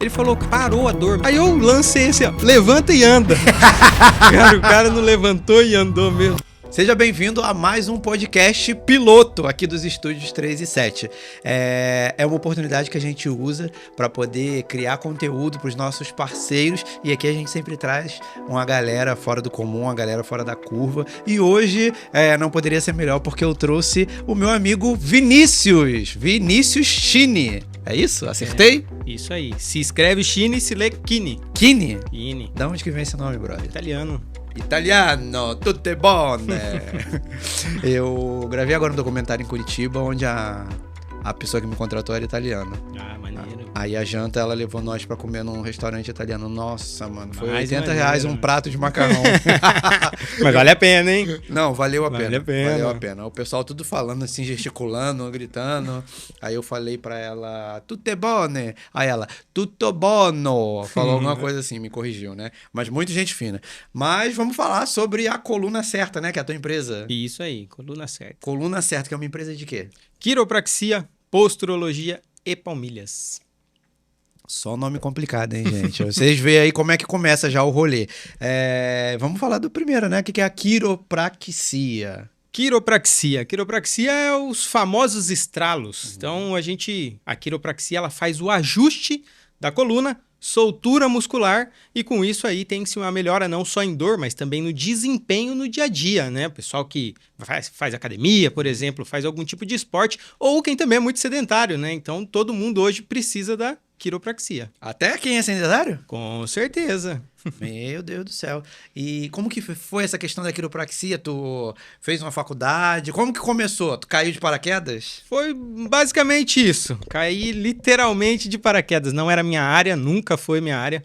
Ele falou, parou a dor. Aí eu lancei esse, ó, levanta e anda. Cara, o cara não levantou e andou mesmo. Seja bem-vindo a mais um podcast piloto aqui dos estúdios 3 e 7. É uma oportunidade que a gente usa para poder criar conteúdo para os nossos parceiros, e aqui a gente sempre traz uma galera fora do comum, uma galera fora da curva. E hoje não poderia ser melhor porque eu trouxe o meu amigo Vinícius Chini. É isso? Acertei? Isso aí. Se escreve Chini e se lê Kini. Kini? Kini. Da onde que vem esse nome, brother? Italiano. Italiano, tutto è bene. Eu gravei agora um documentário em Curitiba onde a pessoa que me contratou era italiana. Ah, maneiro. Aí a janta, ela levou nós pra comer num restaurante italiano. Nossa, mano, foi Mais R$80 maneiro, um mano. prato de macarrão. Mas vale a pena, hein? Não, valeu a pena. Vale a pena. Valeu a pena. O pessoal tudo falando assim, gesticulando, gritando. Aí eu falei pra ela, tutto è bene. Aí ela, tutto buono. Falou alguma coisa assim, me corrigiu, né? Mas muita gente fina. Mas vamos falar sobre a Coluna Certa, né? Que é a tua empresa. Isso aí, coluna certa. Coluna Certa, que é uma empresa de quê? Quiropraxia, posturologia e palmilhas. Só nome complicado, hein, gente? Vocês veem aí como é que começa já o rolê. Vamos falar do primeiro, né? O que é a quiropraxia? Quiropraxia. Quiropraxia é os famosos estralos. Então, a quiropraxia, ela faz o ajuste da coluna, soltura muscular, e com isso aí tem-se uma melhora não só em dor, mas também no desempenho no dia a dia, né? O pessoal que faz academia, por exemplo, faz algum tipo de esporte, ou quem também é muito sedentário, né? Então, todo mundo hoje precisa da quiropraxia. Até quem é sedentário? Com certeza. Meu Deus do céu. E como que foi essa questão da quiropraxia? Tu fez uma faculdade? Como que começou? Tu caiu de paraquedas? Foi basicamente isso. Caí literalmente de paraquedas. Não era minha área, nunca foi minha área.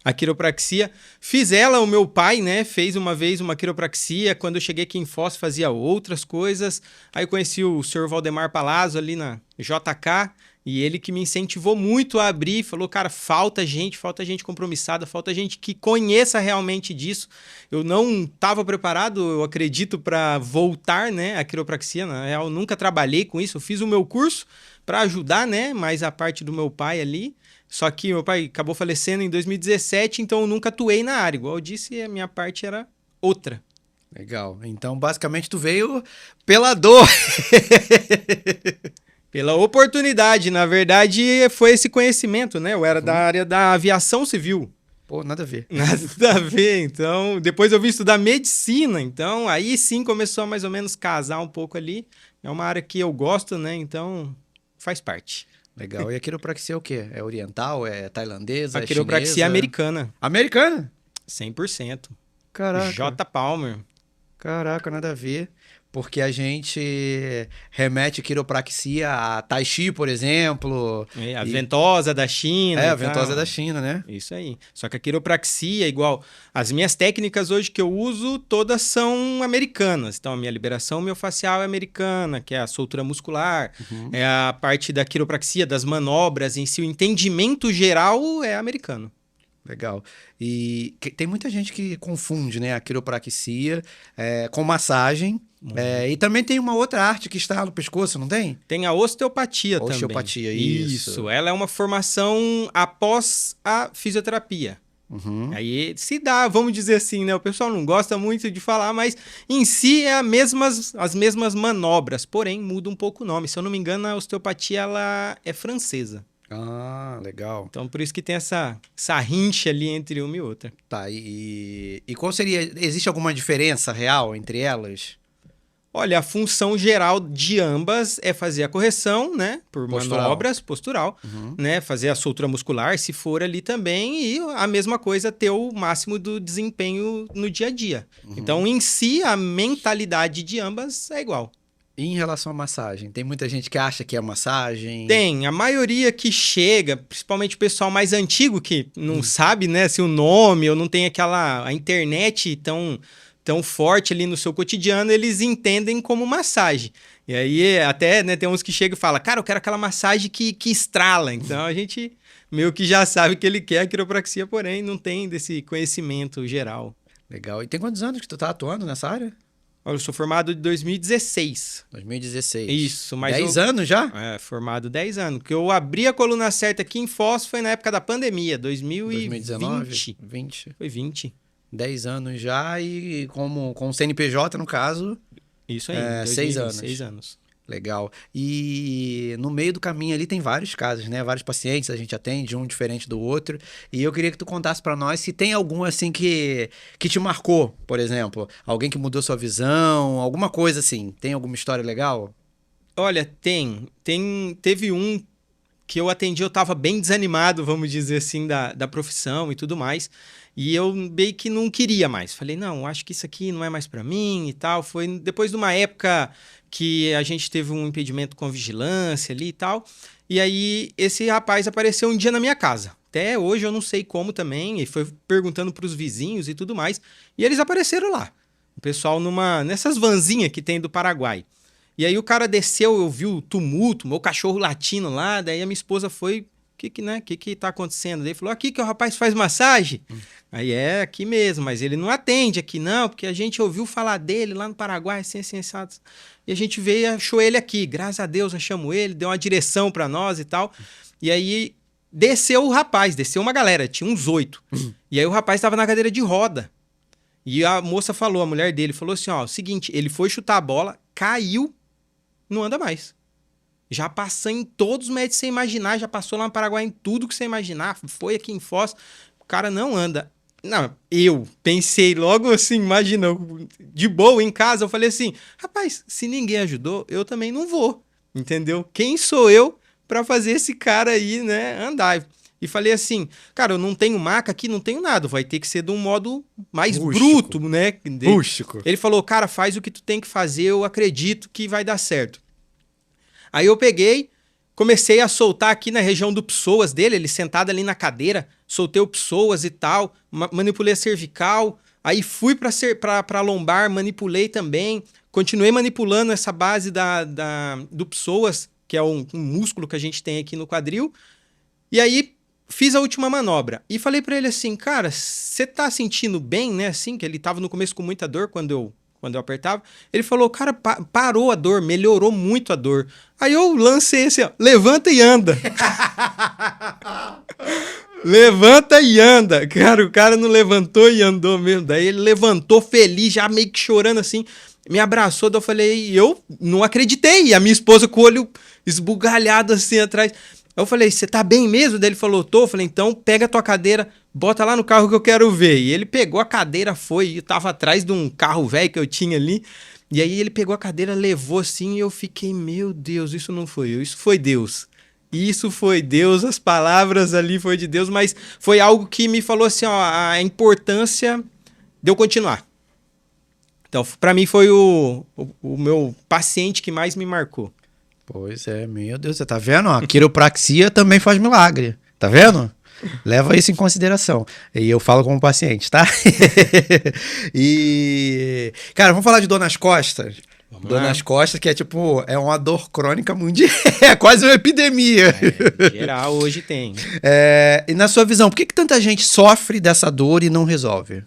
A quiropraxia. Fiz ela, o meu pai, né? Fez uma vez uma quiropraxia. Quando eu cheguei aqui em Foz, fazia outras coisas. Aí eu conheci o senhor Valdemar Palazzo ali na JK. E ele que me incentivou muito a abrir, falou, cara, falta gente compromissada, falta gente que conheça realmente disso. Eu não estava preparado, eu acredito, para voltar, né, à quiropraxia. Na real, eu nunca trabalhei com isso, eu fiz o meu curso para ajudar, né, mais a parte do meu pai ali. Só que meu pai acabou falecendo em 2017, então eu nunca atuei na área. Igual eu disse, a minha parte era outra. Legal. Então, basicamente, tu veio pela dor. Pela oportunidade, na verdade, foi esse conhecimento, né? Eu era da área da aviação civil. Pô, nada a ver. Nada a ver, então... Depois eu vim estudar medicina, então aí sim começou a mais ou menos casar um pouco ali. É uma área que eu gosto, né? Então faz parte. Legal. E a quiropraxia é o quê? É oriental? É tailandesa? A quiropraxia é chinesa? americana. Americana? 100%. Caraca. J. Palmer. Caraca, nada a ver. Porque a gente remete quiropraxia a Tai Chi, por exemplo. É, a ventosa da China. A ventosa da China, né? Isso aí. Só que a quiropraxia, igual... As minhas técnicas hoje que eu uso, todas são americanas. Então, a minha liberação miofascial é americana, que é a soltura muscular. É a parte da quiropraxia, das manobras em si. O entendimento geral é americano. Legal. E tem muita gente que confunde, né, a quiropraxia com massagem. E também tem uma outra arte que está no pescoço, não tem? Tem a osteopatia também. Osteopatia, isso. Ela é uma formação após a fisioterapia. Aí se dá, vamos dizer assim, né? O pessoal não gosta muito de falar, mas em si é as mesmas manobras, porém muda um pouco o nome. Se eu não me engano, a osteopatia ela é francesa. Ah, legal. Então, por isso que tem essa rincha ali entre uma e outra. Tá, e qual seria... Existe alguma diferença real entre elas? Olha, a função geral de ambas é fazer a correção, né? Por manobras, postural, né? Fazer a soltura muscular, se for ali também, e a mesma coisa, ter o máximo do desempenho no dia a dia. Então, em si, a mentalidade de ambas é igual. E em relação à massagem, tem muita gente que acha que é massagem? Tem, a maioria que chega, principalmente o pessoal mais antigo que não sabe, né, se o nome ou não tem a internet tão forte ali no seu cotidiano, eles entendem como massagem. E aí até, né, tem uns que chegam e falam, cara, eu quero aquela massagem que estrala. Então a gente meio que já sabe que ele quer a quiropraxia, porém não tem desse conhecimento geral. Legal. E tem quantos anos que tu tá atuando nessa área? Eu sou formado de 2016. 2016. Isso, mas 10 anos já? Formado 10 anos. Porque eu abri a Coluna Certa aqui em Foz foi na época da pandemia, 2019. 20. Foi 20. 10 anos já e com o CNPJ, no caso... Isso aí. 6 anos. 6 anos. Legal. E no meio do caminho ali tem vários casos, né? Vários pacientes a gente atende, um diferente do outro. E eu queria que tu contasse pra nós se tem algum assim que te marcou, por exemplo. Alguém que mudou sua visão, alguma coisa assim. Tem alguma história legal? Olha, teve um que eu atendi, eu tava bem desanimado, vamos dizer assim, da profissão e tudo mais. E eu meio que não queria mais. Falei, não, acho que isso aqui não é mais pra mim e tal. Foi depois de uma época que a gente teve um impedimento com vigilância ali e tal. E aí esse rapaz apareceu um dia na minha casa. Até hoje eu não sei como também. E foi perguntando pros vizinhos e tudo mais. E eles apareceram lá. O pessoal nessas vanzinhas que tem do Paraguai. E aí o cara desceu, eu vi o tumulto, meu cachorro latindo lá. Daí a minha esposa foi... O que tá acontecendo? Daí ele falou, aqui que o rapaz faz massagem. Aí aqui mesmo, mas ele não atende aqui não, porque a gente ouviu falar dele lá no Paraguai, assim, assado. E a gente veio e achou ele aqui. Graças a Deus, achamos ele, deu uma direção pra nós e tal. E aí desceu o rapaz, desceu uma galera, tinha uns 8. E aí o rapaz tava na cadeira de roda. E a moça falou, a mulher dele, falou assim, ó, o seguinte, ele foi chutar a bola, caiu, não anda mais. Já passou em todos os médicos que você imaginar, já passou lá no Paraguai em tudo que você imaginar, foi aqui em Foz, o cara não anda. Não, eu pensei logo assim, imagina, de boa em casa, eu falei assim, rapaz, se ninguém ajudou, eu também não vou, entendeu? Quem sou eu pra fazer esse cara aí, né, andar? E falei assim, cara, eu não tenho maca aqui, não tenho nada, vai ter que ser de um modo mais bruto, né? Rústico. Ele falou, cara, faz o que tu tem que fazer, eu acredito que vai dar certo. Aí eu peguei, comecei a soltar aqui na região do psoas dele, ele sentado ali na cadeira, soltei o psoas e tal, manipulei a cervical, aí fui pra lombar, manipulei também, continuei manipulando essa base do psoas, que é um músculo que a gente tem aqui no quadril, e aí fiz a última manobra. E falei pra ele assim, cara, você tá sentindo bem, né, assim, que ele tava no começo com muita dor quando eu apertava, ele falou, cara, parou a dor, melhorou muito a dor. Aí eu lancei assim, ó, levanta e anda. Levanta e anda. Cara, o cara não levantou e andou mesmo. Daí ele levantou feliz, já meio que chorando assim, me abraçou, daí eu falei, eu não acreditei. E a minha esposa com o olho esbugalhado assim atrás. Aí eu falei, você tá bem mesmo? Daí ele falou, tô. Eu falei, então pega a tua cadeira, bota lá no carro que eu quero ver. E ele pegou a cadeira, foi, e tava atrás de um carro velho que eu tinha ali. E aí ele pegou a cadeira, levou assim, e eu fiquei, meu Deus, isso não foi eu, isso foi Deus. Isso foi Deus, as palavras ali foi de Deus, mas foi algo que me falou assim, ó, a importância de eu continuar. Então, pra mim foi o meu paciente que mais me marcou. Pois é, meu Deus, você tá vendo? A quiropraxia também faz milagre, tá vendo? Leva isso em consideração. E eu falo como paciente, tá? E, cara, vamos falar de dor nas costas? Dor nas costas, que é tipo, é uma dor crônica mundial, é quase uma epidemia. Geral, hoje tem. E na sua visão, por que tanta gente sofre dessa dor e não resolve?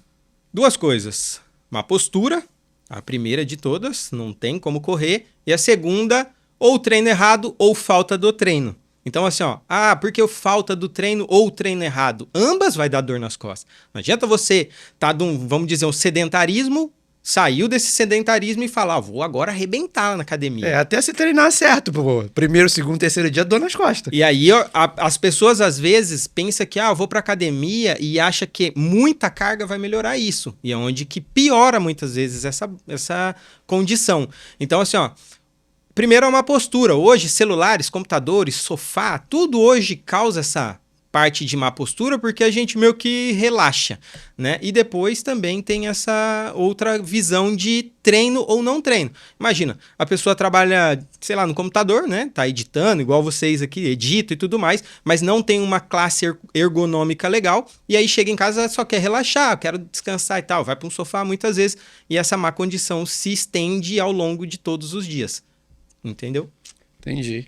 2 coisas. Uma postura, a primeira de todas, não tem como correr. E a segunda, ou treino errado ou falta do treino. Então assim, ó, porque falta do treino ou treino errado, ambas vai dar dor nas costas. Não adianta você tá vamos dizer, um sedentarismo, saiu desse sedentarismo e falar, vou agora arrebentar na academia. Até se treinar certo, pô. Primeiro, segundo, terceiro dia, dor nas costas. E aí as pessoas às vezes pensam que, eu vou pra academia e acha que muita carga vai melhorar isso. E é onde que piora muitas vezes essa condição. Então assim, ó, primeiro é uma postura. Hoje, celulares, computadores, sofá, tudo hoje causa essa parte de má postura porque a gente meio que relaxa, né? E depois também tem essa outra visão de treino ou não treino. Imagina, a pessoa trabalha, sei lá, no computador, né? Tá editando, igual vocês aqui, edito e tudo mais, mas não tem uma classe ergonômica legal e aí chega em casa só quer relaxar, quero descansar e tal, vai para um sofá muitas vezes e essa má condição se estende ao longo de todos os dias. Entendeu? Entendi.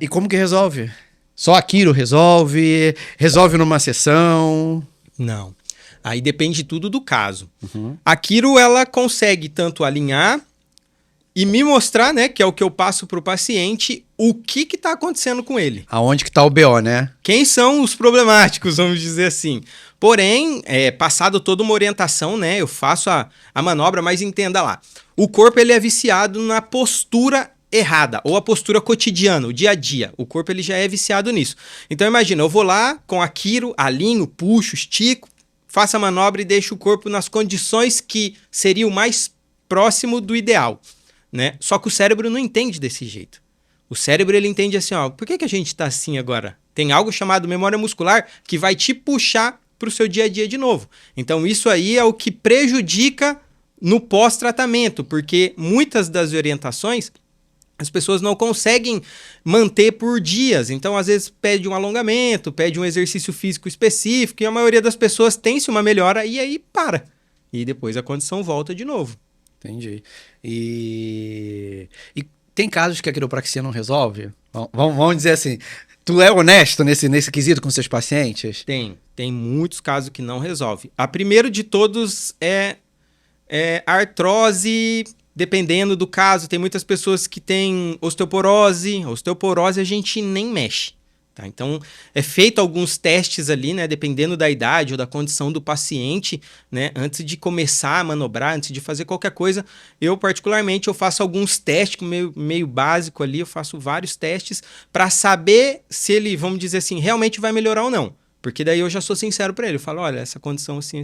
E como que resolve? Só a quiro resolve? Resolve numa sessão? Não. Aí depende tudo do caso. A quiro, ela consegue tanto alinhar e me mostrar, né, que é o que eu passo para o paciente, o que está acontecendo com ele. Aonde que tá o BO, né? Quem são os problemáticos, vamos dizer assim. Porém, passado toda uma orientação, né, eu faço a manobra, mas entenda lá. O corpo ele é viciado na postura errada, ou a postura cotidiana, o dia a dia. O corpo ele já é viciado nisso. Então imagina, eu vou lá com a quiro, alinho, puxo, estico, faço a manobra e deixo o corpo nas condições que seria o mais próximo do ideal, né? Só que o cérebro não entende desse jeito. O cérebro ele entende assim, ó, por que a gente está assim agora? Tem algo chamado memória muscular que vai te puxar para o seu dia a dia de novo. Então isso aí é o que prejudica no pós-tratamento, porque muitas das orientações as pessoas não conseguem manter por dias. Então, às vezes, pede um alongamento, pede um exercício físico específico, e a maioria das pessoas tem-se uma melhora e aí para. E depois a condição volta de novo. Entendi. E tem casos que a quiropraxia não resolve? Vamos dizer assim, tu é honesto nesse quesito com seus pacientes? Tem muitos casos que não resolve. A primeiro de todos é artrose. Dependendo do caso, tem muitas pessoas que têm osteoporose. Osteoporose a gente nem mexe. Tá? Então, é feito alguns testes ali, né? Dependendo da idade ou da condição do paciente, né? Antes de começar a manobrar, antes de fazer qualquer coisa, eu particularmente eu faço alguns testes meio básico ali, eu faço vários testes para saber se ele, vamos dizer assim, realmente vai melhorar ou não. Porque daí eu já sou sincero para ele, eu falo, olha, essa condição assim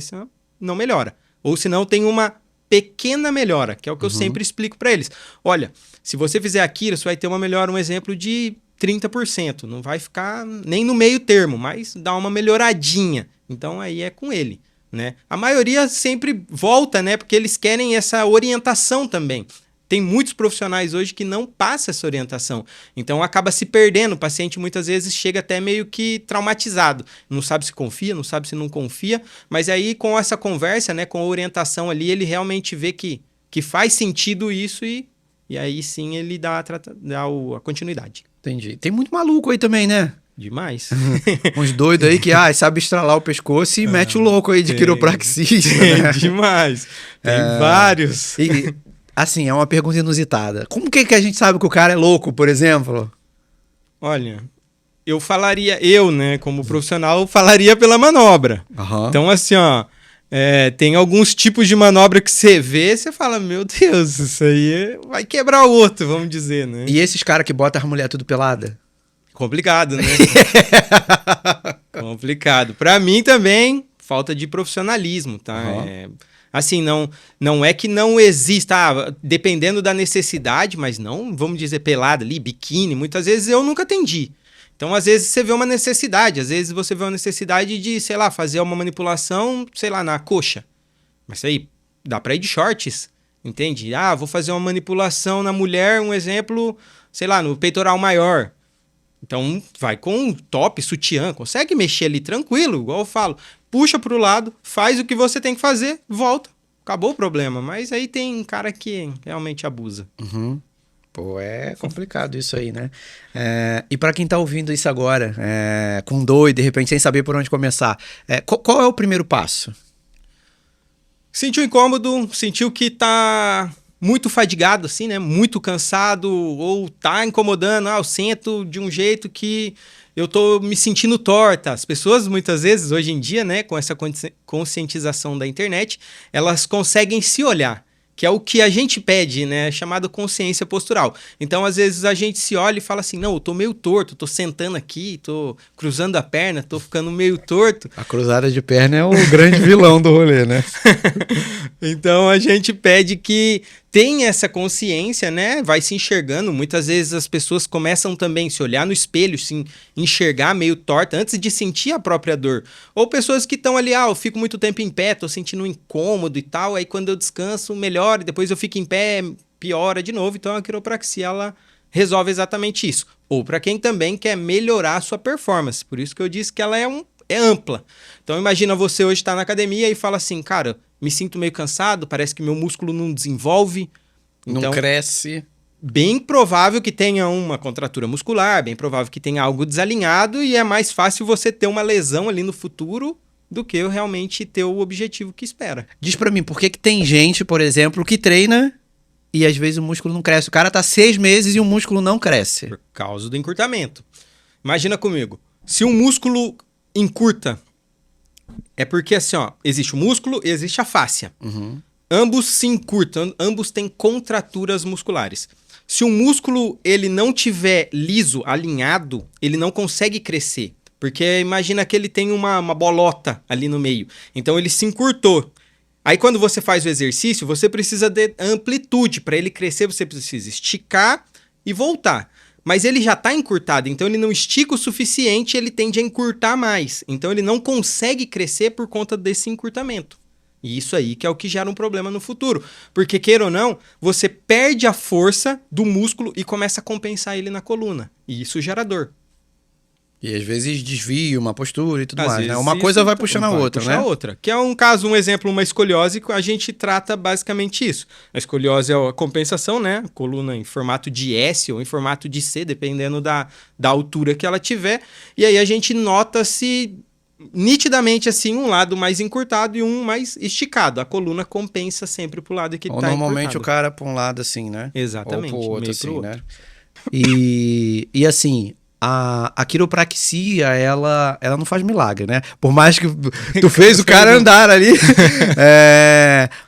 não melhora. Ou senão tem uma pequena melhora, que é o que eu sempre explico para eles. Olha, se você fizer aquilo, você vai ter uma melhora, um exemplo de 30%. Não vai ficar nem no meio termo, mas dá uma melhoradinha. Então aí é com ele, né? A maioria sempre volta, né? Porque eles querem essa orientação também. Tem muitos profissionais hoje que não passam essa orientação. Então acaba se perdendo. O paciente muitas vezes chega até meio que traumatizado. Não sabe se confia, não sabe se não confia. Mas aí com essa conversa, né, com a orientação ali, ele realmente vê que faz sentido isso e aí sim ele dá a continuidade. Entendi. Tem muito maluco aí também, né? Demais. Uns doidos aí que sabe estralar o pescoço e mete o louco aí de quiropraxista. Né? Demais. Tem vários. E, assim, é uma pergunta inusitada. Como que a gente sabe que o cara é louco, por exemplo? Olha, eu, né, como profissional, falaria pela manobra. Então, assim, ó, tem alguns tipos de manobra que você vê, você fala, meu Deus, isso aí vai quebrar o outro, vamos dizer, né? E esses caras que botam as mulheres tudo pelada? Complicado, né? Complicado. Pra mim também, falta de profissionalismo, tá? Assim, não é que não exista, dependendo da necessidade, mas não, vamos dizer, pelada ali, biquíni, muitas vezes eu nunca atendi. Então, às vezes, você vê uma necessidade. Às vezes, você vê uma necessidade de, sei lá, fazer uma manipulação, sei lá, na coxa. Mas aí, dá pra ir de shorts, entende? Vou fazer uma manipulação na mulher, um exemplo, sei lá, no peitoral maior. Então, vai com top, sutiã, consegue mexer ali tranquilo, igual eu falo. Puxa pro lado, faz o que você tem que fazer, volta. Acabou o problema. Mas aí tem cara que realmente abusa. Pô, é complicado isso aí, né? E pra quem tá ouvindo isso agora, com dor e de repente sem saber por onde começar, qual é o primeiro passo? Sentiu incômodo, sentiu que tá muito fadigado, assim, né? Muito cansado, ou tá incomodando, eu sento de um jeito que eu tô me sentindo torta. As pessoas, muitas vezes, hoje em dia, né, com essa conscientização da internet, elas conseguem se olhar, que é o que a gente pede, né, chamado consciência postural. Então, às vezes, a gente se olha e fala assim, não, eu tô meio torto, tô sentando aqui, tô cruzando a perna, tô ficando meio torto. A cruzada de perna é o grande vilão do rolê, né? Então, a gente pede que tenha essa consciência, né, vai se enxergando. Muitas vezes as pessoas começam também a se olhar no espelho, se enxergar meio torta antes de sentir a própria dor. Ou pessoas que estão ali, eu fico muito tempo em pé, tô sentindo um incômodo e tal, aí quando eu descanso, melhora, depois eu fico em pé, piora de novo. Então a quiropraxia, ela resolve exatamente isso. Ou para quem também quer melhorar a sua performance, por isso que eu disse que ela é ampla. Então imagina você hoje estar na academia e fala assim, cara, me sinto meio cansado, parece que meu músculo não desenvolve. Não então, cresce. Bem provável que tenha uma contratura muscular, bem provável que tenha algo desalinhado e é mais fácil você ter uma lesão ali no futuro do que eu realmente ter o objetivo que espera. Diz pra mim, por que tem gente, por exemplo, que treina e às vezes o músculo não cresce? O cara tá 6 meses e o músculo não cresce. Por causa do encurtamento. Imagina comigo, se um músculo encurta, é porque assim, ó, existe o músculo e existe a fáscia. Ambos se encurtam, ambos têm contraturas musculares. Se um músculo ele não tiver liso, alinhado, ele não consegue crescer. Porque imagina que ele tem uma bolota ali no meio. Então ele se encurtou. Aí quando você faz o exercício, você precisa de amplitude. Para ele crescer, você precisa esticar e voltar. Mas ele já está encurtado, então ele não estica o suficiente, ele tende a encurtar mais. Então ele não consegue crescer por conta desse encurtamento. E isso aí que é o que gera um problema no futuro. Porque, queira ou não, você perde a força do músculo e começa a compensar ele na coluna. E isso gera dor. E às vezes desvia uma postura e tudo Às mais, né? vezes Uma coisa vai puxando a outra, né? outra. Que é um caso, um exemplo, uma escoliose, que a gente trata basicamente isso. A escoliose é a compensação, né? A coluna em formato de S ou em formato de C, dependendo da altura que ela tiver. E aí a gente nota se nitidamente assim, um lado mais encurtado e um mais esticado. A coluna compensa sempre pro lado que Ou tá normalmente encurtado. o cara pra um lado assim, né? Exatamente. Ou pro outro meio assim, pro outro. né? E assim, a quiropraxia, ela não faz milagre, né? Por mais que tu fez o cara andar ali.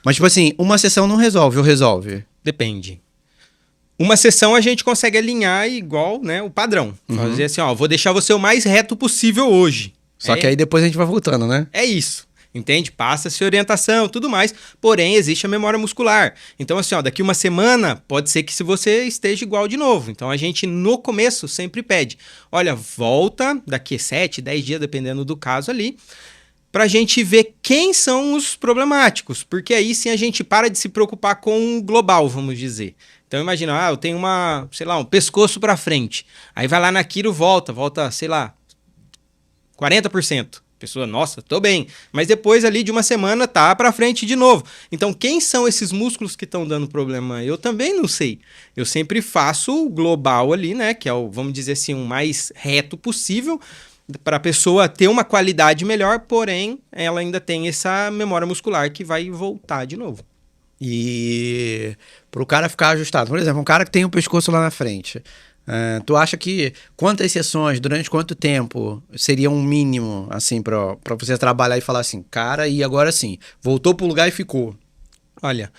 Mas tipo assim, uma sessão não resolve ou resolve? Depende. Uma sessão a gente consegue alinhar igual, né, o padrão. Fazer assim, ó, vou deixar você o mais reto possível hoje. Só que aí depois a gente vai voltando, né? É isso. Entende? Passa-se orientação, tudo mais. Porém, existe a memória muscular. Então, assim, ó, daqui uma semana, pode ser que se você esteja igual de novo. Então, a gente, no começo, sempre pede. Olha, volta daqui 7, 10 dias, dependendo do caso ali, pra gente ver quem são os problemáticos. Porque aí, sim, a gente para de se preocupar com o global, vamos dizer. Então, imagina, eu tenho um pescoço pra frente. Aí vai lá na quiro, volta, sei lá, 40%. Pessoa, nossa, tô bem. Mas depois ali de uma semana tá pra frente de novo. Então, quem são esses músculos que estão dando problema? Eu também não sei. Eu sempre faço o global ali, né? Que é o, vamos dizer assim, o mais reto possível para a pessoa ter uma qualidade melhor, porém, ela ainda tem essa memória muscular que vai voltar de novo. E pro cara ficar ajustado. Por exemplo, um cara que tem o pescoço lá na frente. Tu acha que quantas sessões, durante quanto tempo seria um mínimo, assim, pra você trabalhar e falar assim, cara, e agora sim, voltou pro lugar e ficou? Olha,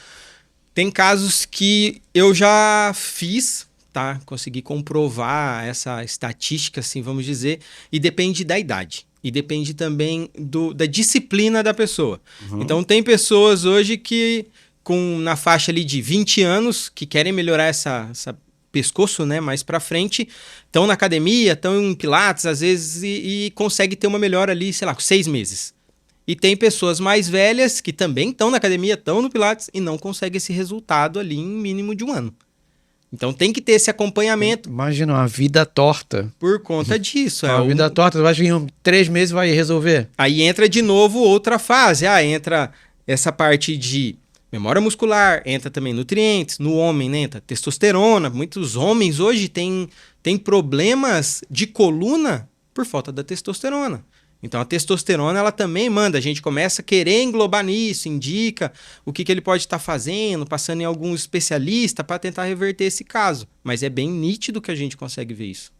tem casos que eu já fiz, tá? Consegui comprovar essa estatística, assim, vamos dizer, e depende da idade. E depende também da disciplina da pessoa. Então, tem pessoas hoje que, na faixa ali de 20 anos, que querem melhorar essa pescoço, né, mais pra frente, estão na academia, estão em pilates, às vezes, e consegue ter uma melhora ali, sei lá, com 6 meses. E tem pessoas mais velhas que também estão na academia, estão no pilates e não conseguem esse resultado ali em mínimo de um ano. Então tem que ter esse acompanhamento. Imagina, uma vida torta. Por conta disso. Uma vida torta, tu acha que em 3 meses vai resolver? Aí entra de novo outra fase. Entra essa parte de memória muscular, entra também nutrientes, no homem, né? Entra testosterona. Muitos homens hoje têm problemas de coluna por falta da testosterona. Então a testosterona ela também manda, a gente começa a querer englobar nisso, indica o que ele pode estar fazendo, passando em algum especialista para tentar reverter esse caso. Mas é bem nítido que a gente consegue ver isso.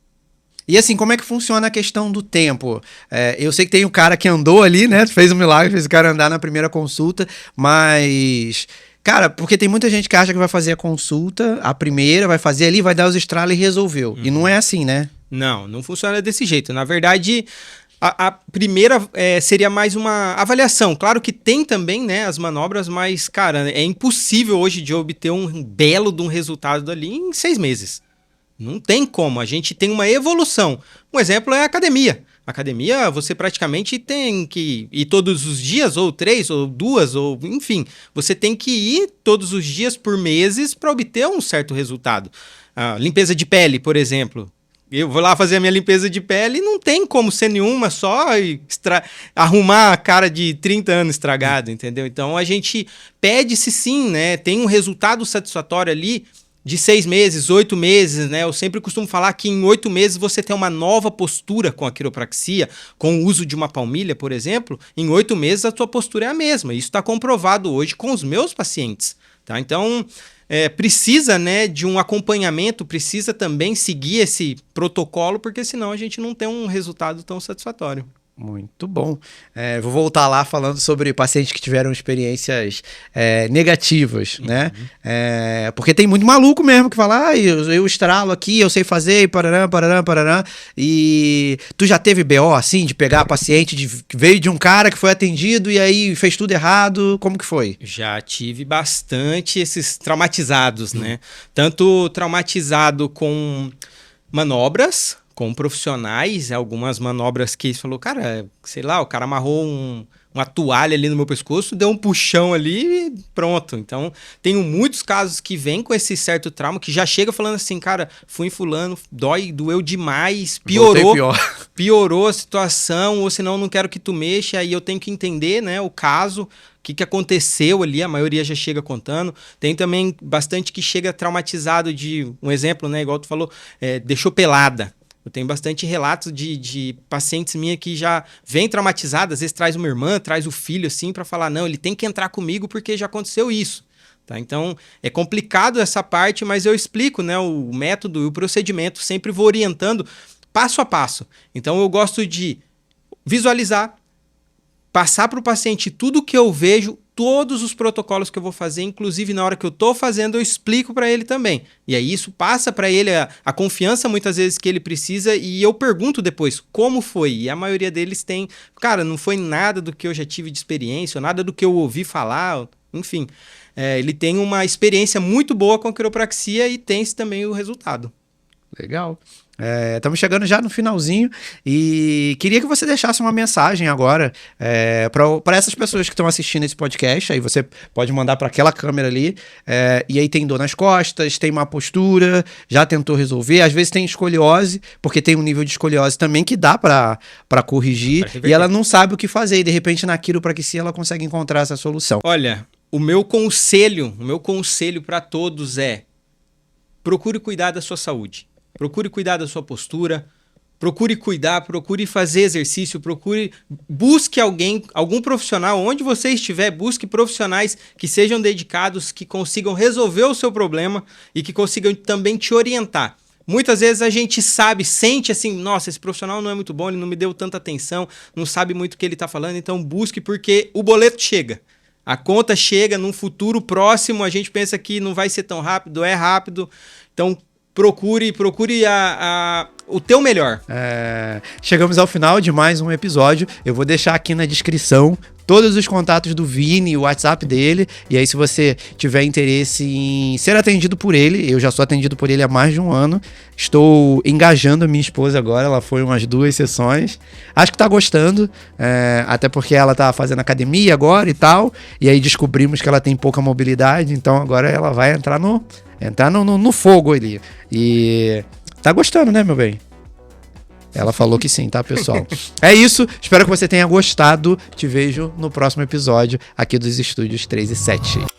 E assim, como é que funciona a questão do tempo? Eu sei que tem um cara que andou ali, né? Fez um milagre, fez o cara andar na primeira consulta, mas... Cara, porque tem muita gente que acha que vai fazer a consulta, a primeira, vai fazer ali, vai dar os estralos e resolveu. E não é assim, né? Não funciona desse jeito. Na verdade... A primeira seria mais uma avaliação. Claro que tem também, né, as manobras, mas, cara, é impossível hoje de obter um belo de um resultado ali em 6 meses. Não tem como. A gente tem uma evolução. Um exemplo é a academia. A academia, você praticamente tem que ir todos os dias, ou 3, ou 2, ou enfim. Você tem que ir todos os dias por meses para obter um certo resultado. A limpeza de pele, por exemplo. Eu vou lá fazer a minha limpeza de pele e não tem como ser nenhuma só e arrumar a cara de 30 anos estragado, entendeu? Então a gente pede-se sim, né? Tem um resultado satisfatório ali de 6 meses, 8 meses, né? Eu sempre costumo falar que em 8 meses você tem uma nova postura com a quiropraxia, com o uso de uma palmilha, por exemplo. Em 8 meses a tua postura é a mesma. Isso está comprovado hoje com os meus pacientes, tá? Então, precisa, né, de um acompanhamento, precisa também seguir esse protocolo, porque senão a gente não tem um resultado tão satisfatório. Muito bom. Vou voltar lá falando sobre pacientes que tiveram experiências negativas, né? Porque tem muito maluco mesmo que fala, eu estralo aqui, eu sei fazer, e parará, parará, parará. E tu já teve BO, assim, de pegar paciente que veio de um cara que foi atendido e aí fez tudo errado? Como que foi? Já tive bastante esses traumatizados, né? Tanto traumatizado com manobras, com profissionais, algumas manobras que falou, cara, sei lá, o cara amarrou uma toalha ali no meu pescoço, deu um puxão ali e pronto. Então, tenho muitos casos que vêm com esse certo trauma, que já chega falando assim, cara, fui em fulano, doeu demais, piorou a situação, ou senão não quero que tu mexa, aí eu tenho que entender, né, o caso, o que aconteceu ali, a maioria já chega contando. Tem também bastante que chega traumatizado de, um exemplo, né, igual tu falou, deixou pelada. Eu tenho bastante relatos de pacientes minhas que já vêm traumatizadas, às vezes traz uma irmã, traz o filho assim para falar, não, ele tem que entrar comigo porque já aconteceu isso. Tá? Então, é complicado essa parte, mas eu explico, né, o método e o procedimento, sempre vou orientando passo a passo. Então, eu gosto de visualizar, passar para o paciente tudo que eu vejo, todos os protocolos que eu vou fazer, inclusive na hora que eu estou fazendo, eu explico para ele também. E aí isso passa para ele a confiança muitas vezes que ele precisa e eu pergunto depois como foi. E a maioria deles tem, cara, não foi nada do que eu já tive de experiência, ou nada do que eu ouvi falar, enfim. Ele tem uma experiência muito boa com a quiropraxia e tem também o resultado. Legal. Estamos chegando já no finalzinho e queria que você deixasse uma mensagem agora para essas pessoas que estão assistindo esse podcast. Aí você pode mandar para aquela câmera ali e aí tem dor nas costas, tem má postura, já tentou resolver, às vezes tem escoliose, porque tem um nível de escoliose também que dá para corrigir e ela não sabe o que fazer e de repente na quiropraxia ela consegue encontrar essa solução. Olha, o meu conselho para todos é: procure cuidar da sua saúde. Procure cuidar da sua postura, procure fazer exercício, busque algum profissional, onde você estiver, busque profissionais que sejam dedicados, que consigam resolver o seu problema e que consigam também te orientar. Muitas vezes a gente sente assim, nossa, esse profissional não é muito bom, ele não me deu tanta atenção, não sabe muito o que ele está falando, então busque, porque o boleto chega. A conta chega num futuro próximo, a gente pensa que não vai ser tão rápido, é rápido, então procure o teu melhor. Chegamos ao final de mais um episódio. Eu vou deixar aqui na descrição todos os contatos do Vini, o WhatsApp dele. E aí, se você tiver interesse em ser atendido por ele, eu já sou atendido por ele há mais de um ano. Estou engajando a minha esposa agora. Ela foi umas 2 sessões. Acho que tá gostando. Até porque ela tá fazendo academia agora e tal. E aí descobrimos que ela tem pouca mobilidade. Então agora ela vai entrar no fogo ali. E tá gostando, né, meu bem? Ela falou que sim, tá, pessoal? É isso. Espero que você tenha gostado. Te vejo no próximo episódio aqui dos Estúdios 3 e 7.